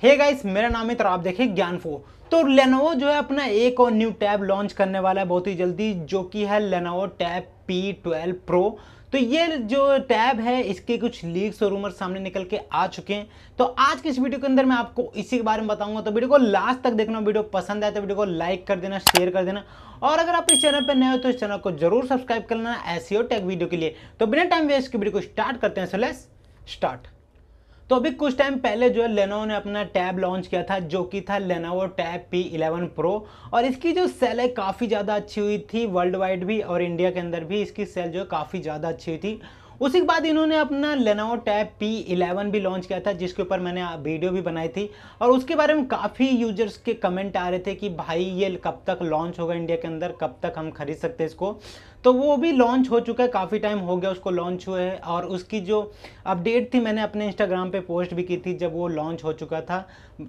Hey guys, मेरा नाम है तो आप देखें ज्ञानफो। तो लेनोवो जो है अपना एक और न्यू टैब लॉन्च करने वाला है बहुत ही जल्दी, जो कि है लेनोवो टैब P12 प्रो। तो ये जो टैब है इसके कुछ लीक्स और रूमर सामने निकल के आ चुके हैं। तो आज की इस वीडियो के अंदर मैं आपको इसी के बारे में बताऊंगा। तो वीडियो को लास्ट तक देखना। वीडियो पसंद आए तो वीडियो को लाइक कर देना, शेयर कर देना, और अगर आप इस चैनल पर नए हो तो इस चैनल को जरूर सब्सक्राइब कर लेना ऐसी और टेक वीडियो के लिए। तो बिना टाइम वेस्ट के वीडियो को स्टार्ट करते हैं। So let's start. तो अभी कुछ टाइम पहले जो है लेनोवो ने अपना टैब लॉन्च किया था, जो कि था लेनोवो टैब P11 प्रो। और इसकी जो सेल है काफ़ी ज़्यादा अच्छी हुई थी, वर्ल्ड वाइड भी और इंडिया के अंदर भी इसकी सेल जो है काफ़ी ज़्यादा अच्छी हुई थी। उसी के बाद इन्होंने अपना लेनोवो टैब P11 भी लॉन्च किया था, जिसके ऊपर मैंने वीडियो भी बनाई थी। और उसके बारे में काफ़ी यूजर्स के कमेंट आ रहे थे कि भाई ये कब तक लॉन्च होगा इंडिया के अंदर, कब तक हम खरीद सकते हैं इसको। तो वो भी लॉन्च हो चुका है, काफ़ी टाइम हो गया उसको लॉन्च हुए है। और उसकी जो अपडेट थी मैंने अपने इंस्टाग्राम पे पोस्ट भी की थी जब वो लॉन्च हो चुका था।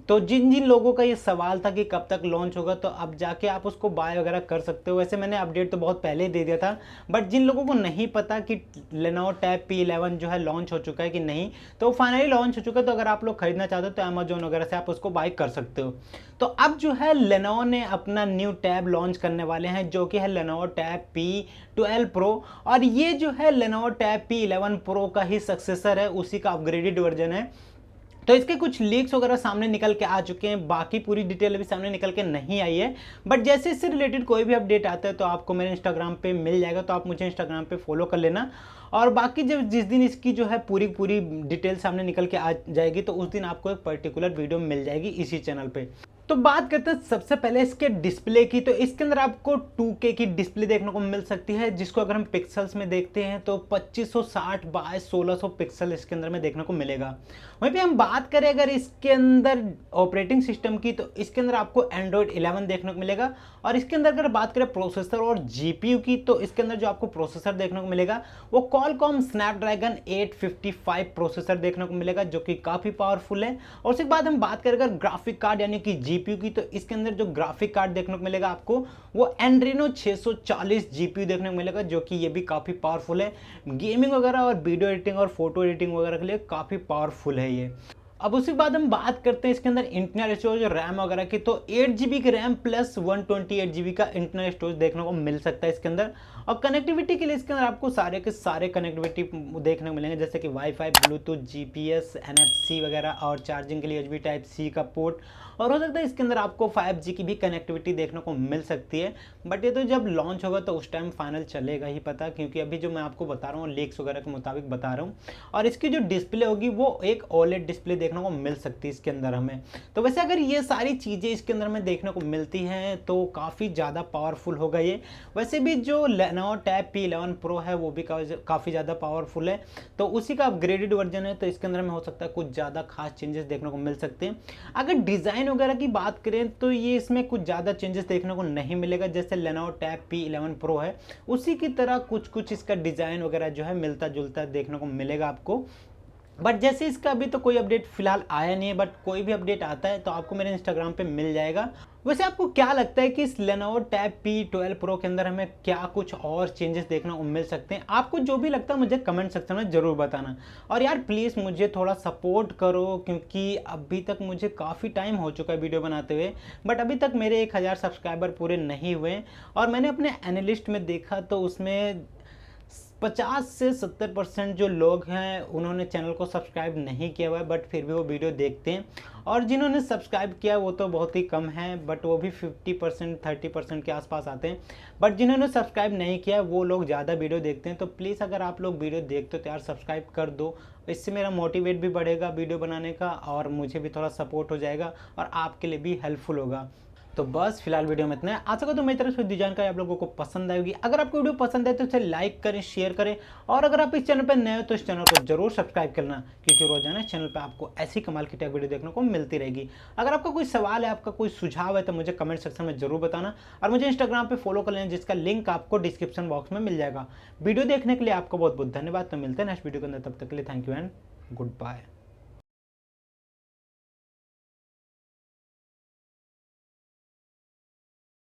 तो जिन जिन लोगों का ये सवाल था कि कब तक लॉन्च होगा, तो अब जाके आप उसको बाय वगैरह कर सकते हो। वैसे मैंने अपडेट तो बहुत पहले ही दे दिया था, बट जिन लोगों को नहीं पता कि लेनोवो टैब P11 जो है लॉन्च हो चुका है कि नहीं, तो फाइनली लॉन्च हो चुका है। तो अगर आप लोग खरीदना चाहते हो तो अमेजोन वगैरह से आप उसको बाय कर सकते हो। तो अब जो है लेनोवो ने अपना न्यू टैब लॉन्च करने वाले हैं, जो कि है लेनोवो टैब P12 प्रो। और ये जो है लेनोवो टैब P11 प्रो का ही सक्सेसर है, उसी का अपग्रेडेड वर्जन है। तो इसके कुछ लीक्स वगैरह सामने निकल के आ चुके हैं, बाकी पूरी डिटेल अभी सामने निकल के नहीं आई है। बट जैसे इससे रिलेटेड कोई भी अपडेट आता है तो आपको मेरे इंस्टाग्राम पे मिल जाएगा, तो आप मुझे इंस्टाग्राम पे फॉलो कर लेना। और बाकी जब जिस दिन इसकी जो है पूरी पूरी डिटेल सामने निकल के आ जाएगी, तो उस दिन आपको एक पर्टिकुलर वीडियो मिल जाएगी इसी चैनल पे। तो बात करते हैं सबसे पहले इसके डिस्प्ले की। तो इसके अंदर आपको 2K की डिस्प्ले देखने को मिल सकती है, जिसको अगर हम पिक्सल्स में देखते हैं तो 2560 बाय 1600 पिक्सल इसके अंदर में देखने को मिलेगा। वहीं पे हम बात करें अगर इसके अंदर ऑपरेटिंग सिस्टम की, तो इसके अंदर आपको एंड्रॉयड 11 देखने को मिलेगा। और इसके अंदर अगर बात करें प्रोसेसर और GPU की, तो इसके अंदर जो आपको प्रोसेसर देखने को मिलेगा वो क्वालकॉम स्नैपड्रैगन 855 प्रोसेसर देखने को मिलेगा, जो कि काफ़ी पावरफुल है। और उसके बाद हम बात करें अगर ग्राफिक कार्ड यानी कि GPU की, तो इसके अंदर जो ग्राफिक कार्ड देखने को मिलेगा आपको वो एड्रेनो 640 GPU देखने को मिलेगा, जो कि ये भी काफ़ी पावरफुल है। गेमिंग वगैरह और वीडियो एडिटिंग और फोटो एडिटिंग वगैरह के लिए काफ़ी पावरफुल है ये। अब उसके बाद हम बात करते हैं इसके अंदर इंटरनल स्टोरेज और रैम वगैरह की। तो 8GB की रैम प्लस 128GB का इंटरनल स्टोरेज देखने को मिल सकता है इसके अंदर। और कनेक्टिविटी के लिए इसके अंदर आपको सारे के सारे कनेक्टिविटी देखने को मिलेंगे, जैसे कि वाईफाई, ब्लूटूथ, GPS, NFC वगैरह, और चार्जिंग के लिए USB Type-C का पोर्ट। और हो सकता है इसके अंदर आपको 5G की भी कनेक्टिविटी देखने को मिल सकती है। बट ये तो जब लॉन्च होगा तो उस टाइम फाइनल चलेगा ही पता, क्योंकि अभी जो मैं आपको बता रहा हूँ लीक्स वगैरह के मुताबिक बता रहा हूँ। और इसकी जो डिस्प्ले होगी वो एक OLED डिस्प्ले देखने को मिल सकती है इसके अंदर हमें। तो वैसे अगर ये सारी चीज़ें इसके अंदर में देखने को मिलती हैं तो काफ़ी ज़्यादा पावरफुल होगा ये। वैसे भी जो लेनोवो टैब P11 प्रो है वो भी काफ़ी ज़्यादा पावरफुल है, तो उसी का अपग्रेडेड वर्जन है। तो इसके अंदर में हो सकता है कुछ ज़्यादा खास चेंजेस देखने को मिल सकते हैं। अगर डिज़ाइन वगैरह की बात करें तो ये इसमें कुछ ज़्यादा चेंजेस देखने को नहीं मिलेगा। जैसे लेनोवो टैब P11 प्रो है उसी की तरह कुछ कुछ इसका डिज़ाइन वगैरह जो है मिलता जुलता देखने को मिलेगा आपको। बट जैसे इसका अभी तो कोई अपडेट फिलहाल आया नहीं है, बट कोई भी अपडेट आता है तो आपको मेरे इंस्टाग्राम पे मिल जाएगा। वैसे आपको क्या लगता है कि इस लेनोवो टैब P12 प्रो के अंदर हमें क्या कुछ और चेंजेस देखने को मिल सकते हैं? आपको जो भी लगता है मुझे कमेंट सेक्शन में ज़रूर बताना। और यार प्लीज़ मुझे थोड़ा सपोर्ट करो, क्योंकि अभी तक मुझे काफ़ी टाइम हो चुका है वीडियो बनाते हुए, बट अभी तक मेरे 1000 सब्सक्राइबर पूरे नहीं हुए। और मैंने अपने एनालिस्ट में देखा तो उसमें 50 से 70% जो लोग हैं उन्होंने चैनल को सब्सक्राइब नहीं किया हुआ है, बट फिर भी वो वीडियो देखते हैं। और जिन्होंने सब्सक्राइब किया वो तो बहुत ही कम हैं, बट वो भी 50% 30% के आसपास आते हैं। बट जिन्होंने सब्सक्राइब नहीं किया वो लोग ज़्यादा वीडियो देखते हैं। तो प्लीज़ अगर आप लोग वीडियो देखते हो तो यार सब्सक्राइब कर दो, इससे मेरा मोटिवेट भी बढ़ेगा वीडियो बनाने का, और मुझे भी थोड़ा सपोर्ट हो जाएगा और आपके लिए भी हेल्पफुल होगा। तो बस फिलहाल वीडियो में इतना है। आशा करता हूँ मेरी तरफ से दी जानकारी आप लोगों को पसंद आएगी। अगर आपको वीडियो पसंद आए तो इसे लाइक करें, शेयर करें, और अगर आप इस चैनल पर नए हो तो इस चैनल को जरूर सब्सक्राइब करना, क्योंकि रोजाना इस चैनल पर आपको ऐसी कमाल की टेक वीडियो देखने को मिलती रहेगी। अगर आपका कोई सवाल है, आपका कोई सुझाव है, तो मुझे कमेंट सेक्शन में जरूर बताना। और मुझे इंस्टाग्राम पर फॉलो कर लेना, जिसका लिंक आपको डिस्क्रिप्शन बॉक्स में मिल जाएगा। वीडियो देखने के लिए आपको बहुत बहुत धन्यवाद। तो मिलते हैं नेक्स्ट वीडियो के अंदर, तब तक के लिए thank you and good bye.